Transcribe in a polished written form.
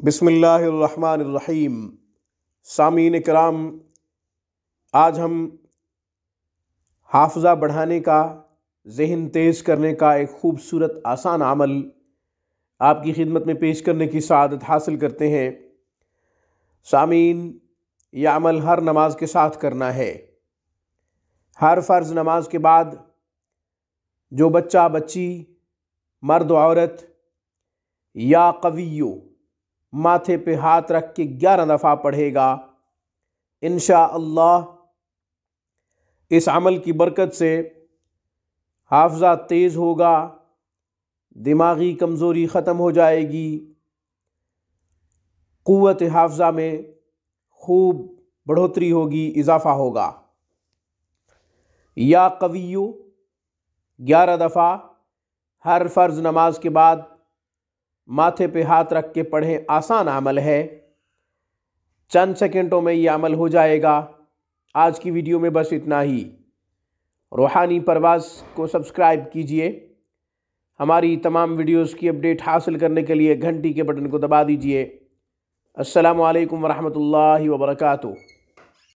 बिस्मिल्लाहिर्रहमानिर्रहीम। सामीन कराम, आज हम हाफजा बढ़ाने का, जहन तेज़ करने का एक ख़ूबसूरत आसान अमल आपकी खिदमत में पेश करने की सआदत हासिल करते हैं। सामीन, यह अमल हर नमाज के साथ करना है। हर फ़र्ज़ नमाज के बाद जो बच्चा बच्ची, मर्द औरत या कवियो माथे पे हाथ रख के 11 दफ़ा पढ़ेगा, इंशाअल्लाह इस अमल की बरकत से हाफजा तेज़ होगा, दिमागी कमज़ोरी ख़त्म हो जाएगी, quwat हाफजा में खूब बढ़ोतरी होगी, इजाफ़ा होगा। या कवियो 11 दफ़ा हर फ़र्ज़ नमाज के बाद माथे पे हाथ रख के पढ़ें। आसान अमल है, चंद सेकंडों में ये अमल हो जाएगा। आज की वीडियो में बस इतना ही। रोहानी परवाज़ को सब्सक्राइब कीजिए। हमारी तमाम वीडियोस की अपडेट हासिल करने के लिए घंटी के बटन को दबा दीजिए। अस्सलामु अलैकुम वरहमतुल्लाहि वबरकातुहू।